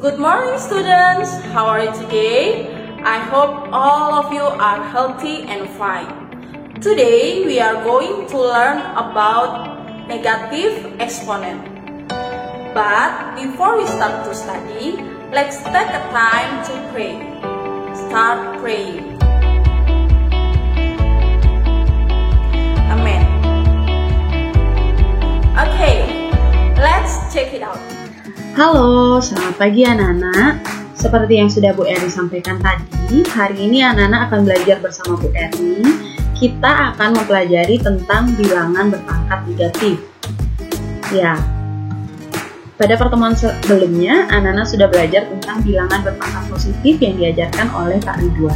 Good morning, students. How are you today? I hope all of you are healthy and fine. Today we are going to learn about negative exponent. But before we start to study, let's take a time to pray. Start praying. Amen. Okay, let's check it out. Halo, selamat pagi anak-anak. Seperti yang sudah Bu Eri sampaikan tadi, hari ini anak-anak akan belajar bersama Bu Eri. Kita akan mempelajari tentang bilangan berpangkat negatif. Ya, pada pertemuan sebelumnya, anak-anak sudah belajar tentang bilangan berpangkat positif yang diajarkan oleh Kak Ridwan.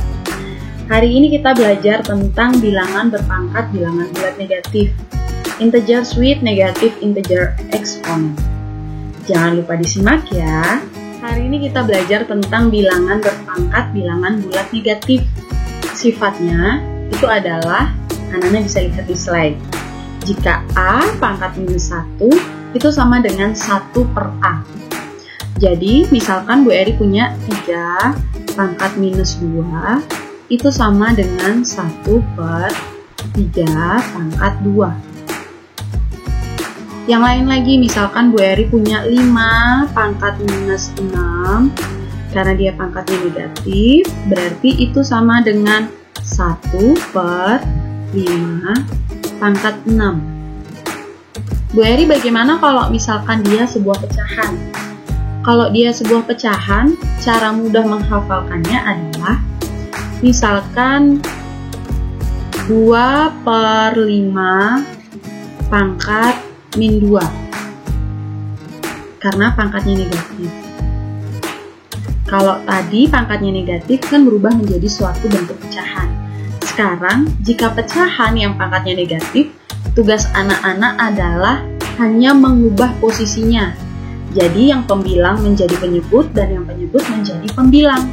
Hari ini kita belajar tentang bilangan berpangkat bilangan bulat negatif, integers with negative integer exponent. Jangan lupa disimak ya. Hari ini kita belajar tentang bilangan berpangkat bilangan bulat negatif. Sifatnya itu adalah, anak-anak bisa lihat di slide. Jika A pangkat minus 1 itu sama dengan 1 per A. Jadi misalkan Bu Eri punya 3 pangkat minus 2 itu sama dengan 1 per 3 pangkat 2. Yang lain lagi, misalkan Bu Eri punya 5 pangkat minus 6, karena dia pangkatnya negatif, berarti itu sama dengan 1 per 5 pangkat 6. Bu Eri bagaimana kalau misalkan dia sebuah pecahan? Kalau dia sebuah pecahan, cara mudah menghafalkannya adalah, misalkan 2 per 5 pangkat min 2 karena pangkatnya negatif. Kalau tadi pangkatnya negatif kan berubah menjadi suatu bentuk pecahan. Sekarang jika pecahan yang pangkatnya negatif, tugas anak-anak adalah hanya mengubah posisinya. Jadi yang pembilang menjadi penyebut dan yang penyebut menjadi pembilang.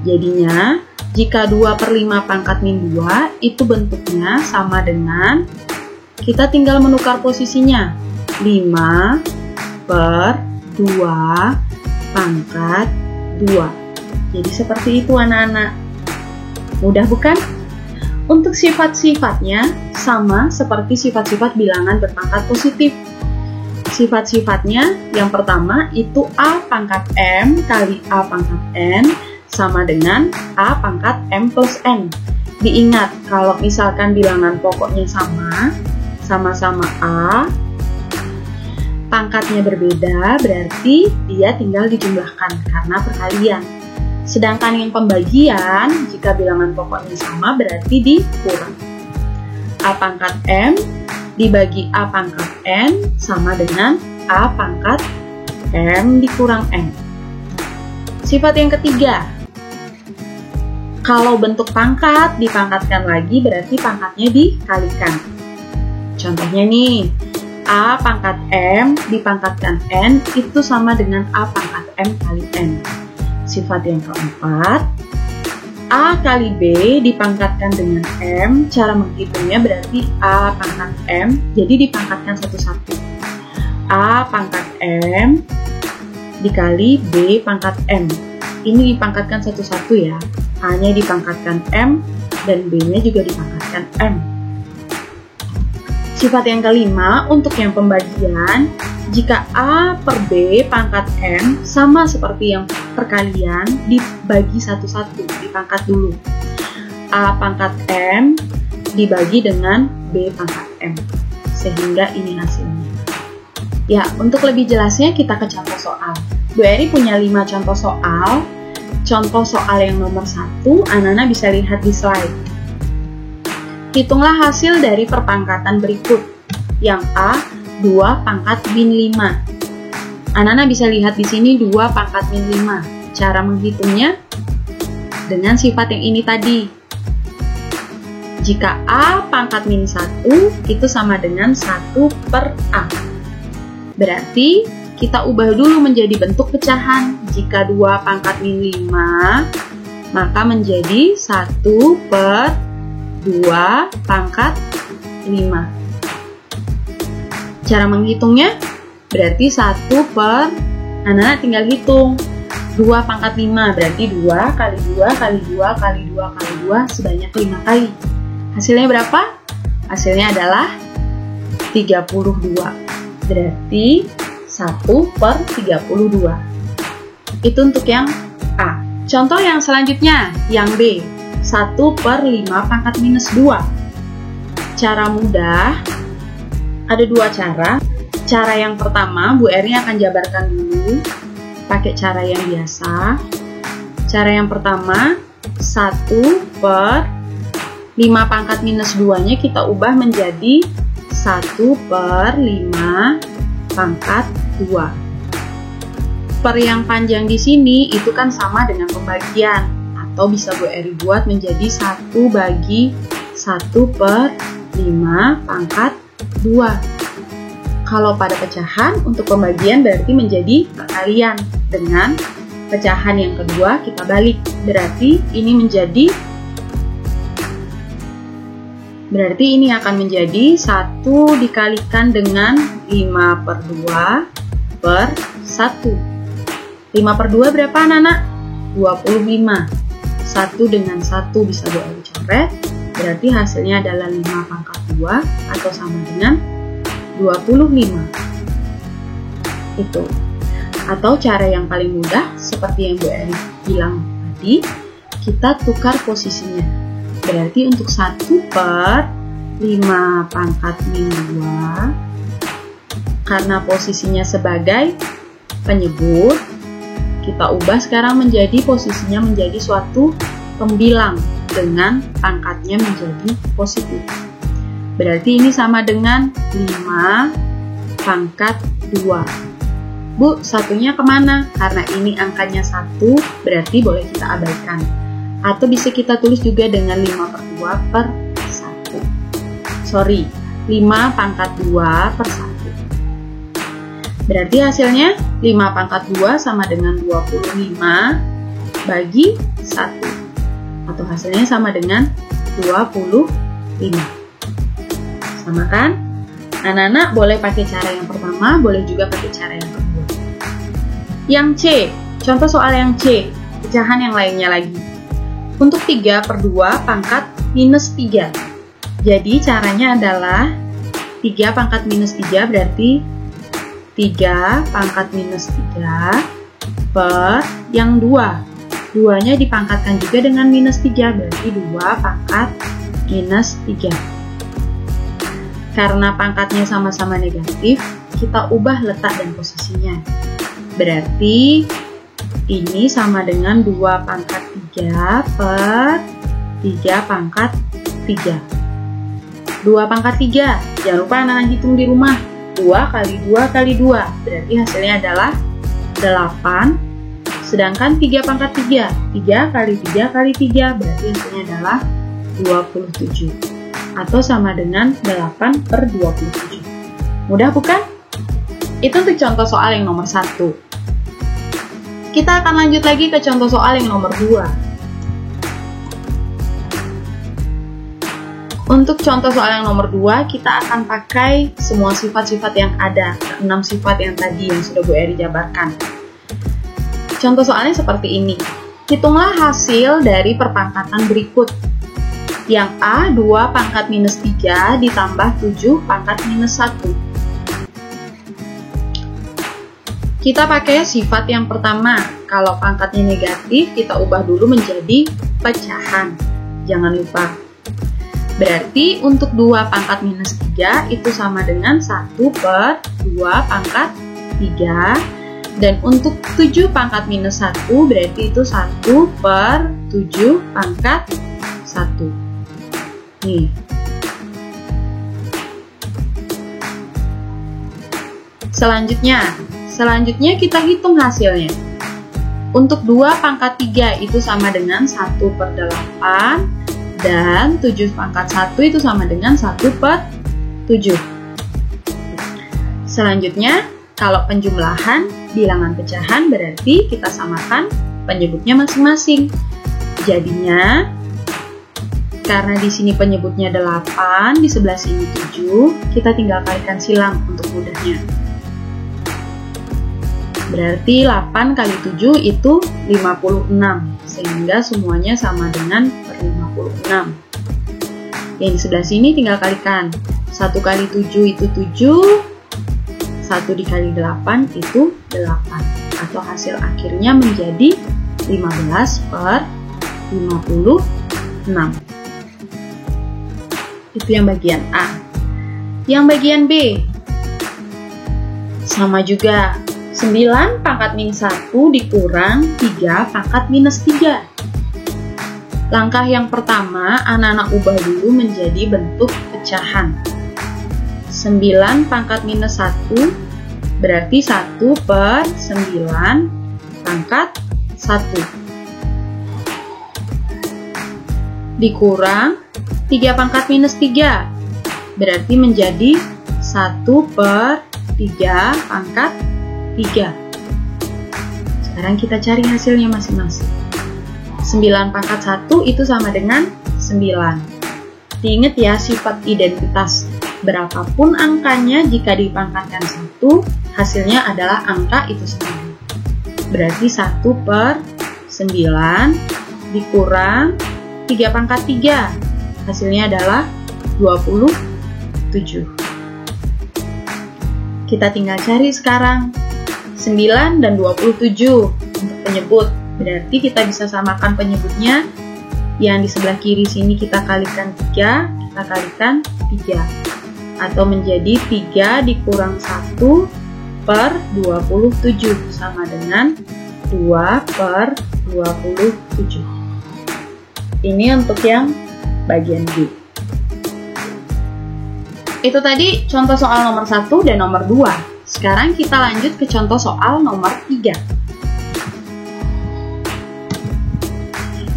Jadinya jika 2 per 5 pangkat min 2 itu bentuknya sama dengan, kita tinggal menukar posisinya, 5 per 2 pangkat 2. Jadi seperti itu anak-anak. Mudah bukan? Untuk sifat-sifatnya sama seperti sifat-sifat bilangan berpangkat positif. Sifat-sifatnya yang pertama itu A pangkat M kali A pangkat N sama dengan A pangkat M plus N. Diingat kalau misalkan bilangan pokoknya sama-sama A, pangkatnya berbeda, berarti dia tinggal dijumlahkan karena perkalian. Sedangkan yang pembagian, jika bilangan pokoknya sama, berarti dikurang. A pangkat M dibagi A pangkat N sama dengan A pangkat M dikurang N. Sifat yang ketiga, kalau bentuk pangkat dipangkatkan lagi, berarti pangkatnya dikalikan. Contohnya nih, A pangkat M dipangkatkan N itu sama dengan A pangkat M kali N. Sifat yang keempat, A kali B dipangkatkan dengan M, cara menghitungnya berarti A pangkat M, jadi dipangkatkan satu-satu. A pangkat M dikali B pangkat M. Ini dipangkatkan satu-satu ya. A-nya dipangkatkan M dan B-nya juga dipangkatkan M. Sifat yang kelima, untuk yang pembagian, jika A per B pangkat M sama seperti yang perkalian, dibagi satu-satu, dipangkat dulu. A pangkat M dibagi dengan B pangkat M, sehingga ini hasilnya. Ya, untuk lebih jelasnya kita ke contoh soal. Bu Eri punya 5 contoh soal. Contoh soal yang nomor 1, anak-anak bisa lihat di slide. Hitunglah hasil dari perpangkatan berikut. Yang A, 2 pangkat min 5. Anak-anak bisa lihat di sini 2 pangkat min 5. Cara menghitungnya dengan sifat yang ini tadi. Jika A pangkat min 1 itu sama dengan 1 per A. Berarti kita ubah dulu menjadi bentuk pecahan. Jika 2 pangkat min 5, maka menjadi 1 per 2 pangkat 5. Cara menghitungnya berarti 1 per, anak-anak tinggal hitung 2 pangkat 5 berarti 2 kali 2 kali 2 kali 2 kali 2 sebanyak 5 kali. Hasilnya berapa? Hasilnya adalah 32. Berarti 1/32. Itu untuk yang A. Contoh yang selanjutnya, yang B. 1/5 pangkat minus 2. Cara mudah, ada 2 cara. Cara yang pertama, Bu Eri akan jabarkan dulu pakai cara yang biasa. Cara yang pertama, 1/5 pangkat minus 2-nya kita ubah menjadi 1/5 pangkat 2. Per yang panjang di sini itu kan sama dengan pembagian, atau bisa Bu Eri buat menjadi 1/1/5 pangkat 2. Kalau pada pecahan, untuk pembagian berarti menjadi perkalian. Dengan pecahan yang kedua kita balik. Berarti ini akan menjadi 1 dikalikan dengan 5/2 per 1. 5/2 berapa anak-anak? 25. 1 dengan 1 bisa Bu Eri coret. Berarti hasilnya adalah 5 pangkat 2 atau sama dengan 25. Itu. Atau cara yang paling mudah seperti yang Bu Eri bilang tadi, kita tukar posisinya. Berarti untuk 1/5 pangkat min 2, karena posisinya sebagai penyebut, kita ubah sekarang menjadi posisinya menjadi suatu pembilang dengan pangkatnya menjadi positif. Berarti ini sama dengan 5 pangkat 2. Bu, satunya kemana? Karena ini angkanya 1, berarti boleh kita abaikan. Atau bisa kita tulis juga dengan 5/2 per 1. 5 pangkat 2 per 1. Berarti hasilnya 5 pangkat 2 sama dengan 25 bagi 1. Atau hasilnya sama dengan 25. Sama kan? Anak-anak boleh pakai cara yang pertama, boleh juga pakai cara yang kedua. Yang C, contoh soal yang C, pecahan yang lainnya lagi. Untuk 3/2 pangkat minus 3. Jadi caranya adalah 3 pangkat minus 3 berarti 3 pangkat minus 3 per yang 2. 2-nya dipangkatkan juga dengan minus 3, berarti 2 pangkat minus 3. Karena pangkatnya sama-sama negatif, kita ubah letak dan posisinya. Berarti ini sama dengan 2 pangkat 3 per 3 pangkat 3. 2 pangkat 3, jangan lupa anak-anak hitung di rumah. 2 kali 2 kali 2, berarti hasilnya adalah 8. Sedangkan 3 pangkat 3, 3 kali 3 kali 3, berarti hasilnya adalah 27. Atau sama dengan 8/27. Mudah bukan? Itu untuk contoh soal yang nomor 1. Kita akan lanjut lagi ke contoh soal yang nomor 2. Untuk contoh soal yang nomor 2, kita akan pakai semua sifat-sifat yang ada, 6 sifat yang tadi yang sudah Bu Eri jabarkan. Contoh soalnya seperti ini. Hitunglah hasil dari perpangkatan berikut. Yang A, 2 pangkat minus 3 ditambah 7 pangkat minus 1. Kita pakai sifat yang pertama. Kalau pangkatnya negatif, kita ubah dulu menjadi pecahan. Jangan lupa. Berarti untuk 2 pangkat minus 3 itu sama dengan 1/2 pangkat 3. Dan untuk 7 pangkat minus 1 berarti itu 1/7 pangkat 1. Nih. Selanjutnya kita hitung hasilnya. Untuk 2 pangkat 3 itu sama dengan 1/8 dan 7 pangkat 1 itu sama dengan 1/7. Selanjutnya, kalau penjumlahan bilangan pecahan berarti kita samakan penyebutnya masing-masing. Jadinya, karena di sini penyebutnya 8, di sebelah sini 7, kita tinggal kalikan silang untuk mudahnya. Berarti 8 kali 7 itu 56, sehingga semuanya sama dengan per 56. Yang di sebelah sini tinggal kalikan. 1 kali 7 itu 7, 1 dikali 8 itu 8. Atau hasil akhirnya menjadi 15 per 56. Itu yang bagian A. Yang bagian B, sama juga. 9 pangkat minus 1 dikurang 3 pangkat minus 3. Langkah yang pertama, anak-anak ubah dulu menjadi bentuk pecahan. 9 pangkat minus 1 berarti 1 per 9 pangkat 1. Dikurang 3 pangkat minus 3 berarti menjadi 1 per 3 pangkat 3. Sekarang kita cari hasilnya masing-masing. 9 pangkat 1 itu sama dengan 9. Diingat ya sifat identitas. Berapapun angkanya jika dipangkatkan 1, hasilnya adalah angka itu sendiri. Berarti 1 per 9 dikurang 3 pangkat 3. Hasilnya adalah 27. Kita tinggal cari sekarang 9 dan 27 untuk penyebut. Berarti kita bisa samakan penyebutnya. Yang di sebelah kiri sini kita kalikan 3, kita kalikan 3. Atau menjadi 3 dikurang 1 per 27 sama dengan 2 per 27. Ini untuk yang bagian B. Itu tadi contoh soal nomor 1 dan nomor 2. Sekarang kita lanjut ke contoh soal nomor 3.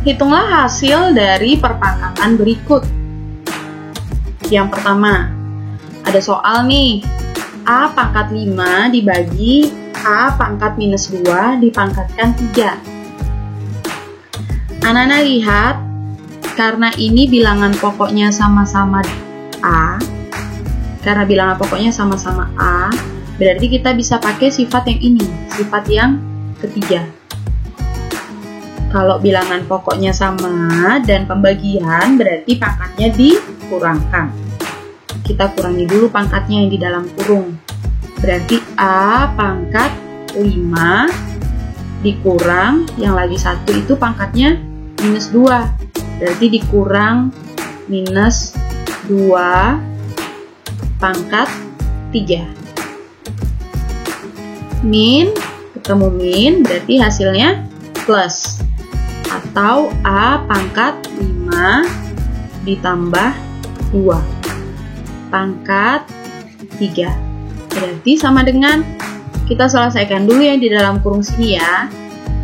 Hitunglah hasil dari perpangkatan berikut. Yang pertama, ada soal nih. A pangkat 5 dibagi A pangkat minus 2 dipangkatkan 3. Anak-anak lihat, karena ini bilangan pokoknya sama-sama A, karena bilangan pokoknya sama-sama A, berarti kita bisa pakai sifat yang ini, sifat yang ketiga. Kalau bilangan pokoknya sama dan pembagian, berarti pangkatnya dikurangkan. Kita kurangi dulu pangkatnya yang di dalam kurung. Berarti A pangkat 5 dikurang, yang lagi 1 itu pangkatnya minus 2. Berarti dikurang minus 2 pangkat 3. Min, ketemu min, berarti hasilnya plus. Atau A pangkat 5 ditambah 2 pangkat 3. Berarti sama dengan, kita selesaikan dulu yang di dalam kurung sini ya.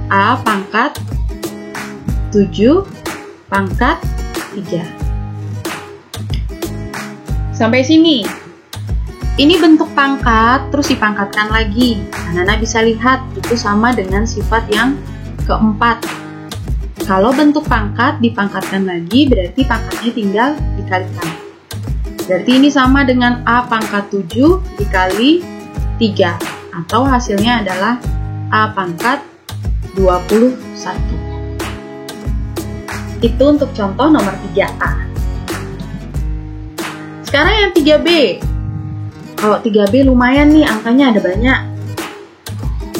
A pangkat 7 pangkat 3. Sampai sini. Ini bentuk pangkat, terus dipangkatkan lagi. Anak-anak bisa lihat, itu sama dengan sifat yang keempat. Kalau bentuk pangkat dipangkatkan lagi, berarti pangkatnya tinggal dikalikan. Berarti ini sama dengan A pangkat 7 dikali 3. Atau hasilnya adalah A pangkat 21. Itu untuk contoh nomor 3A. Sekarang yang 3B. Kalau 3B lumayan nih, angkanya ada banyak.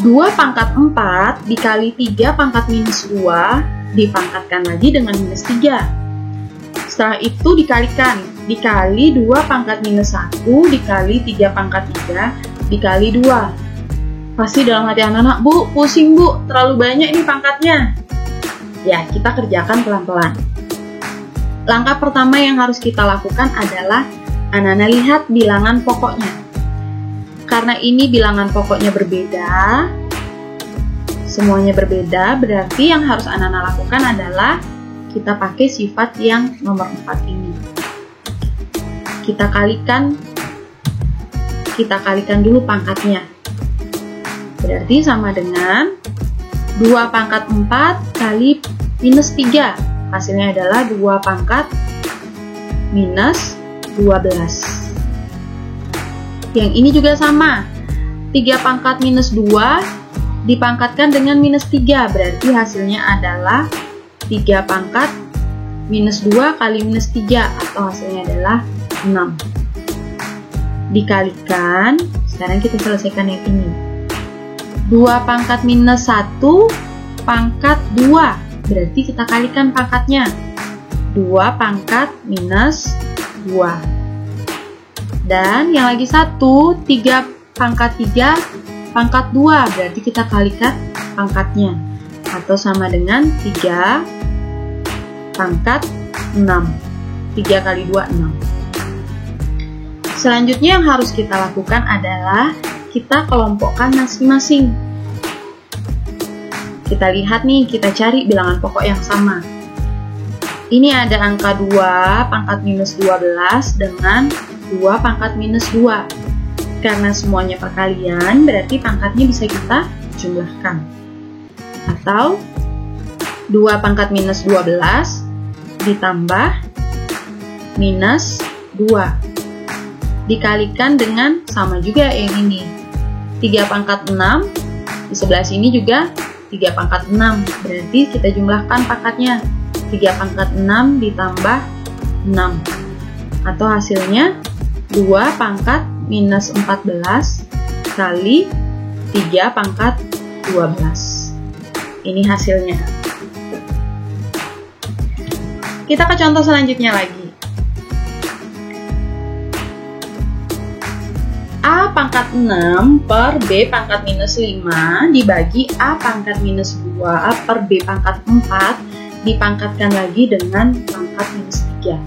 2 pangkat 4 dikali 3 pangkat minus 2 dipangkatkan lagi dengan minus 3. Setelah itu dikalikan. Dikali 2 pangkat minus 1 dikali 3 pangkat 3 dikali 2. Pasti dalam hati anak-anak, Bu, pusing Bu, terlalu banyak ini pangkatnya. Ya, kita kerjakan pelan-pelan. Langkah pertama yang harus kita lakukan adalah anak-anak lihat bilangan pokoknya. Karena ini bilangan pokoknya berbeda, semuanya berbeda, berarti yang harus anak-anak lakukan adalah kita pakai sifat yang nomor 4 ini. Kita kalikan dulu pangkatnya. Berarti sama dengan 2 pangkat 4 kali minus 3. Hasilnya adalah 2 pangkat minus 12. Yang ini juga sama. 3 pangkat minus 2 dipangkatkan dengan minus 3, berarti hasilnya adalah 3 pangkat minus 2 kali minus 3, atau hasilnya adalah 6. Dikalikan, sekarang kita selesaikan yang ini. 2 pangkat minus 1 pangkat 2, berarti kita kalikan pangkatnya. 2 pangkat minus 2. Dan yang lagi 1, 3 pangkat 3 pangkat 2, berarti kita kalikan pangkatnya. Atau sama dengan 3 pangkat 6. 3 kali 2, 6. Selanjutnya yang harus kita lakukan adalah kita kelompokkan masing-masing. Kita lihat nih, kita cari bilangan pokok yang sama. Ini ada angka 2 pangkat minus 12 dengan 2 pangkat minus 2. Karena semuanya perkalian, berarti pangkatnya bisa kita jumlahkan. Atau 2 pangkat minus 12 ditambah minus 2. Dikalikan dengan sama juga yang ini. 3 pangkat 6, di sebelah sini juga 3 pangkat 6. Berarti kita jumlahkan pangkatnya. 3 pangkat 6 ditambah 6. Atau hasilnya 2 pangkat minus 14 kali 3 pangkat 12. Ini hasilnya. Kita ke contoh selanjutnya lagi. A pangkat 6 per B pangkat minus 5 dibagi A pangkat minus 2 per B pangkat 4 dipangkatkan lagi dengan pangkat minus 3.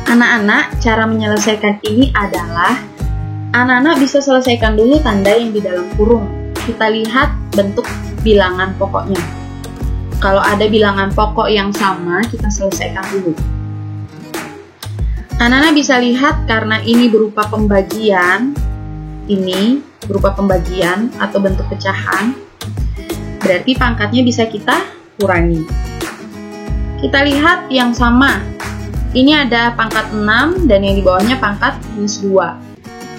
Anak-anak, cara menyelesaikan ini adalah anak-anak bisa selesaikan dulu tanda yang di dalam kurung. Kita lihat bentuk bilangan pokoknya. Kalau ada bilangan pokok yang sama, kita selesaikan dulu. Anak-anak bisa lihat karena ini berupa pembagian, ini berupa pembagian atau bentuk pecahan, berarti pangkatnya bisa kita kurangi. Kita lihat yang sama. Ini ada pangkat 6 dan yang di bawahnya pangkat minus 2.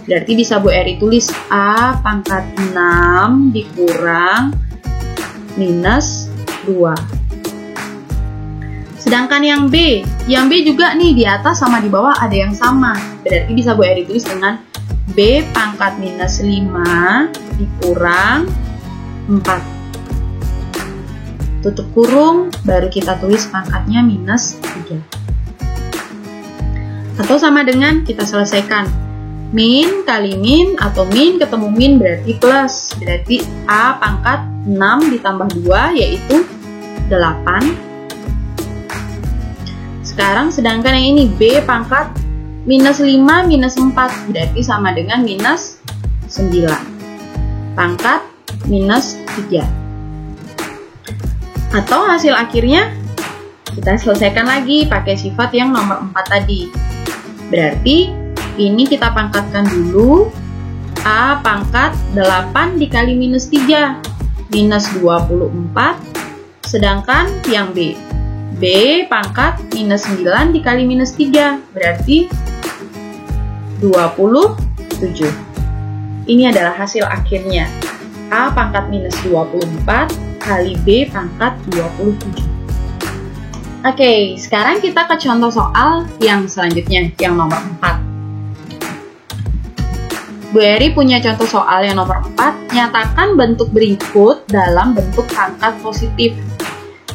Berarti bisa Bu Eri tulis A pangkat 6 dikurang minus 2. Sedangkan yang B juga nih di atas sama di bawah ada yang sama. Berarti bisa Bu Eri tulis dengan B pangkat minus 5 dikurang 4. Tutup kurung, baru kita tulis pangkatnya minus 3. Atau sama dengan kita selesaikan. Min kali min atau min ketemu min berarti plus. Berarti A pangkat 6 ditambah 2 yaitu 8. Sekarang sedangkan yang ini B pangkat minus 5 minus 4 berarti sama dengan minus 9. Pangkat minus 3. Atau hasil akhirnya kita selesaikan lagi pakai sifat yang nomor 4 tadi. Berarti ini kita pangkatkan dulu. A pangkat 8 dikali minus 3 minus 24. Sedangkan yang B pangkat minus 9 dikali minus 3 berarti 27. Ini adalah hasil akhirnya. A pangkat minus 24 kali B pangkat 27. Oke, sekarang kita ke contoh soal yang selanjutnya, yang nomor 4. Bu Eri punya contoh soal yang nomor 4, nyatakan bentuk berikut dalam bentuk pangkat positif.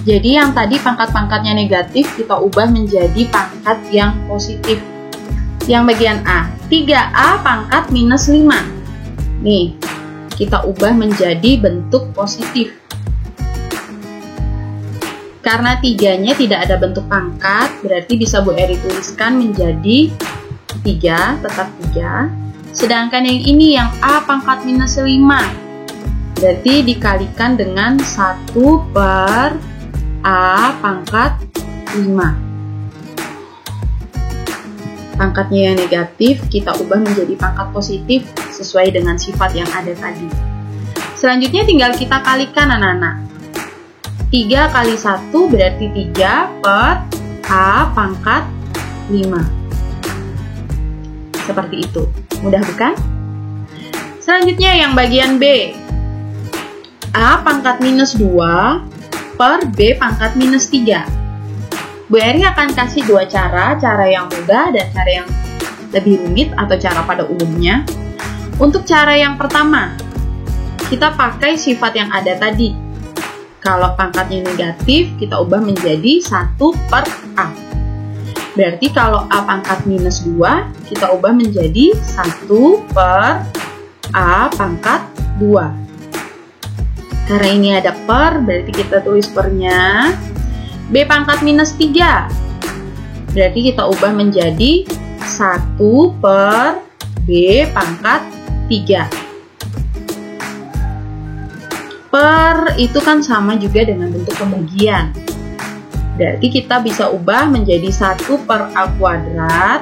Jadi yang tadi pangkat-pangkatnya negatif kita ubah menjadi pangkat yang positif. Yang bagian A, 3A pangkat minus 5. Nih, kita ubah menjadi bentuk positif. Karena 3-nya tidak ada bentuk pangkat, berarti bisa Bu Eri tuliskan menjadi 3, tetap 3. Sedangkan yang ini yang A pangkat minus 5, berarti dikalikan dengan 1 per A pangkat 5. Pangkatnya yang negatif kita ubah menjadi pangkat positif sesuai dengan sifat yang ada tadi. Selanjutnya tinggal kita kalikan anak-anak. 3 kali 1 berarti 3 per A pangkat 5. Seperti itu. Mudah bukan? Selanjutnya yang bagian B. A pangkat minus 2 per B pangkat minus 3. Bu Eri akan kasih dua cara yang mudah dan cara yang lebih rumit atau cara pada umumnya. Untuk cara yang pertama, kita pakai sifat yang ada tadi. Kalau pangkatnya negatif, kita ubah menjadi 1 per A. Berarti kalau A pangkat minus 2, kita ubah menjadi 1 per A pangkat 2. Karena ini ada per, berarti kita tulis pernya. B pangkat minus 3. Berarti kita ubah menjadi 1 per B pangkat 3. Per itu kan sama juga dengan bentuk pembagian. Berarti kita bisa ubah menjadi 1 per A kuadrat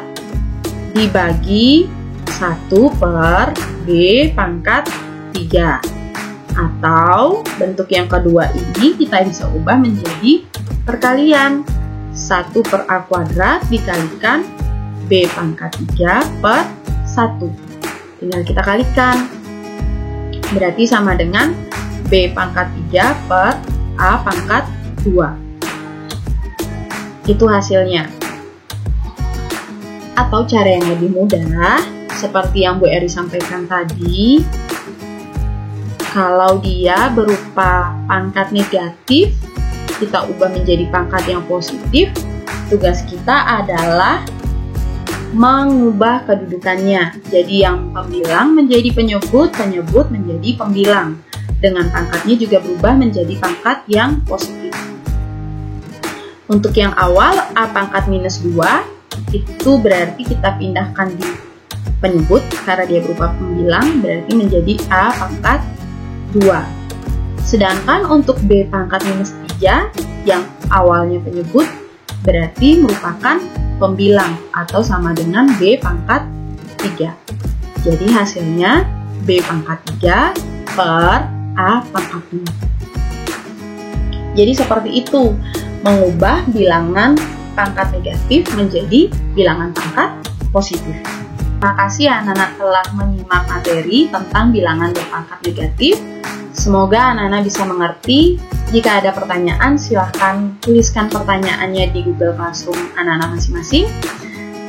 dibagi 1 per B pangkat 3. Atau bentuk yang kedua ini kita bisa ubah menjadi perkalian 1 per A kuadrat dikalikan B pangkat 3 per 1. Tinggal kita kalikan. Berarti sama dengan B pangkat 3 per A pangkat 2. Itu hasilnya. Atau cara yang lebih mudah, seperti yang Bu Eri sampaikan tadi, kalau dia berupa pangkat negatif, kita ubah menjadi pangkat yang positif. Tugas kita adalah mengubah kedudukannya. Jadi yang pembilang menjadi penyebut, penyebut menjadi pembilang. Dengan pangkatnya juga berubah menjadi pangkat yang positif. Untuk yang awal, A pangkat minus 2, itu berarti kita pindahkan di penyebut, karena dia berupa pembilang, berarti menjadi A pangkat 2. Sedangkan untuk B pangkat minus 3, yang awalnya penyebut, berarti merupakan pembilang, atau sama dengan B pangkat 3. Jadi hasilnya B pangkat 3 per A pangkat 2. Jadi seperti itu, mengubah bilangan pangkat negatif menjadi bilangan pangkat positif. Terima kasih anak-anak telah menyimak materi tentang bilangan berpangkat negatif. Semoga anak-anak bisa mengerti. Jika ada pertanyaan, silahkan tuliskan pertanyaannya di Google Classroom anak-anak masing-masing.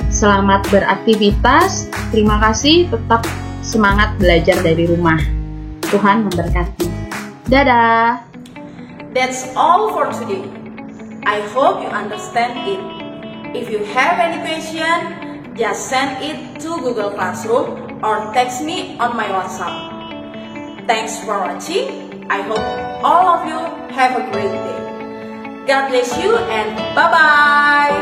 Selamat beraktivitas. Terima kasih, tetap semangat belajar dari rumah. Tuhan memberkati. Dadah! That's all for today. I hope you understand it. If you have any question, just send it to Google Classroom or text me on my WhatsApp. Thanks for watching. I hope all of you have a great day. God bless you and bye-bye.